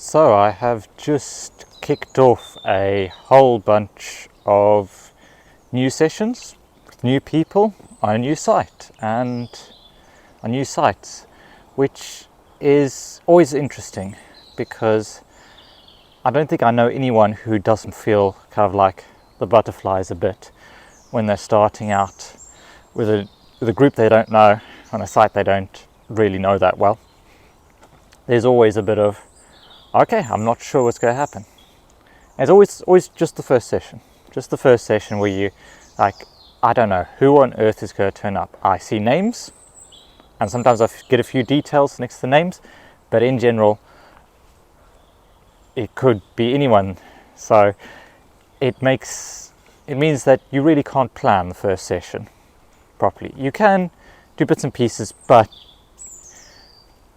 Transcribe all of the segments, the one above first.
So I have just kicked off a whole bunch of new sessions with new people on a new site and on new sites, which is always interesting because I don't think I know anyone who doesn't feel kind of like the butterflies a bit when they're starting out with a group they don't know on a site they don't really know that well. There's always a bit of, okay, I'm not sure what's going to happen. And it's always just the first session where you like, I don't know who on earth is going to turn up. I see names and sometimes I get a few details next to the names, but in general it could be anyone. So it means that you really can't plan the first session properly. You can do bits and pieces, but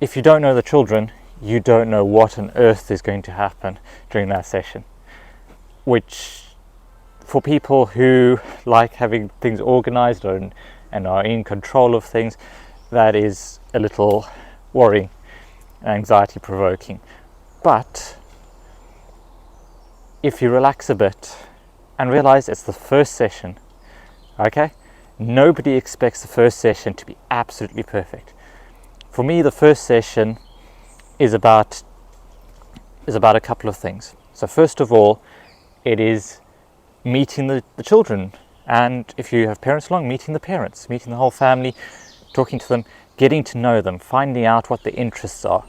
if you don't know the children, you don't know what on earth is going to happen during that session, which for people who like having things organized and are in control of things, that is a little worrying and anxiety provoking. But if you relax a bit and realize it's the first session, okay, nobody expects the first session to be absolutely perfect. For me, the first session is about a couple of things. So first of all, it is meeting the children, and if you have parents along, meeting the parents, meeting the whole family, talking to them, getting to know them, finding out what their interests are,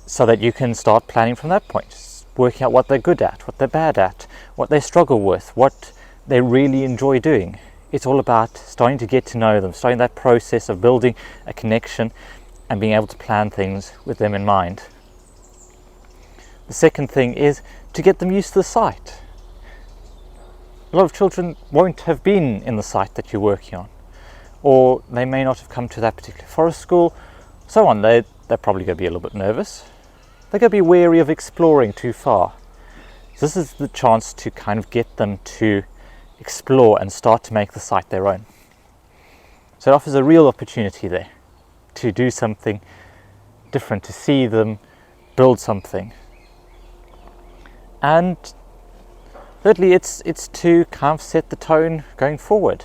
so that you can start planning from that point, working out what they're good at, what they're bad at, what they struggle with, what they really enjoy doing. It's all about starting to get to know them, starting that process of building a connection and being able to plan things with them in mind. The second thing is to get them used to the site. A lot of children won't have been in the site that you're working on, or they may not have come to that particular forest school, so on. They're probably going to be a little bit nervous. They're going to be wary of exploring too far. So this is the chance to kind of get them to explore and start to make the site their own. So it offers a real opportunity there to do something different, to see them build something. And thirdly, it's to kind of set the tone going forward.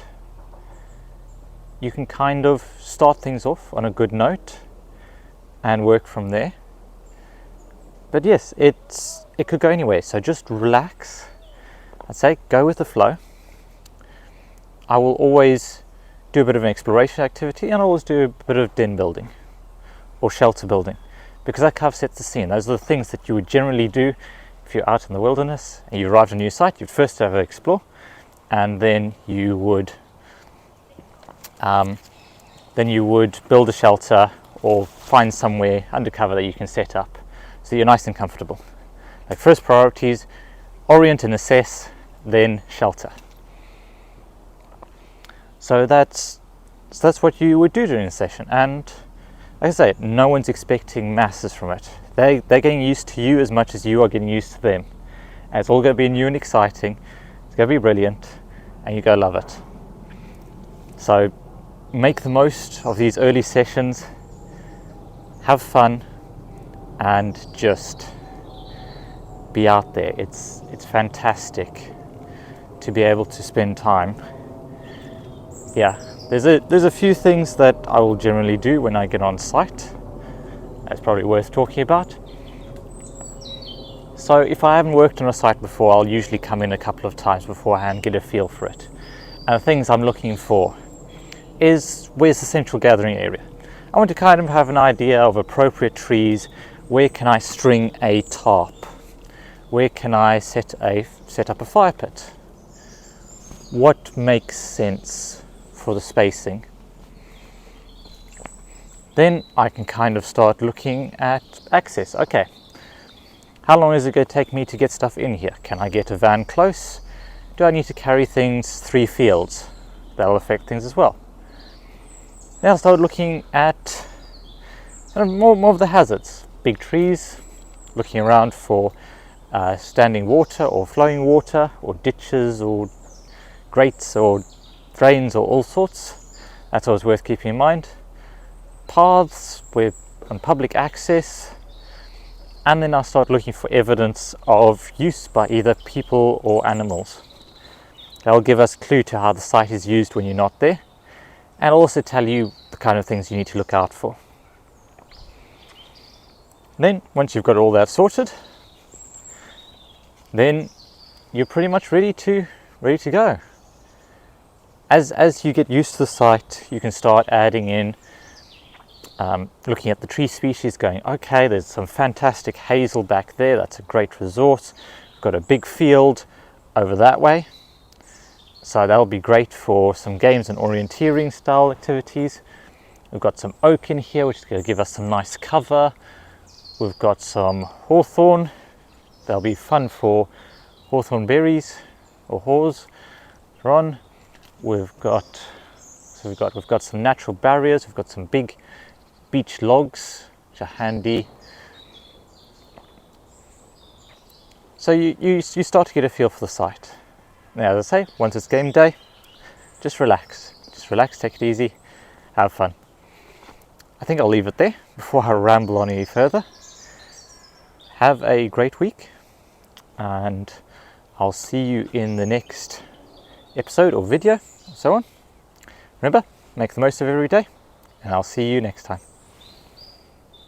You can kind of start things off on a good note and work from there. But yes, it could go anywhere. So just relax. I'd say go with the flow. I will always do a bit of an exploration activity, and I always do a bit of den building or shelter building, because that kind of sets the scene. Those are the things that you would generally do if you're out in the wilderness and you arrived at a new site. You'd first have to explore, and then you would build a shelter or find somewhere undercover that you can set up so you're nice and comfortable. Like, first priorities, orient and assess, then shelter. So that's what you would do during a session, and like I say, no one's expecting masses from it. They're getting used to you as much as you are getting used to them, and it's all going to be new and exciting. It's going to be brilliant, and you're going to love it. So make the most of these early sessions, have fun, and just be out there. It's fantastic to be able to spend time. Yeah, there's a few things that I will generally do when I get on site. That's probably worth talking about. So if I haven't worked on a site before, I'll usually come in a couple of times beforehand, get a feel for it. And the things I'm looking for is, where's the central gathering area? I want to kind of have an idea of appropriate trees. Where can I string a tarp? Where can I set up a fire pit? What makes sense for the spacing? Then I can kind of start looking at access. Okay, how long is it going to take me to get stuff in here? Can I get a van close? Do I need to carry things 3 fields? That'll affect things as well. Then I'll start looking at more of the hazards. Big trees, looking around for standing water or flowing water or ditches or grates or drains or all sorts. That's always worth keeping in mind. Paths on public access, and then I'll start looking for evidence of use by either people or animals. That'll give us a clue to how the site is used when you're not there, and also tell you the kind of things you need to look out for. Then once you've got all that sorted, then you're pretty much ready to go. As you get used to the site, you can start adding in, looking at the tree species, going, okay, there's some fantastic hazel back there, that's a great resource. We've got a big field over that way, so that'll be great for some games and orienteering style activities. We've got some oak in here, which is going to give us some nice cover. We've got some hawthorn, that'll be fun for hawthorn berries or haws. On. We've got some natural barriers. We've got some big beech logs which are handy. So you start to get a feel for the site. Now, as I say, once it's game day, just relax, take it easy, have fun. I think I'll leave it there before I ramble on any further. Have a great week, and I'll see you in the next episode or video, and so on. Remember, make the most of every day, and I'll see you next time.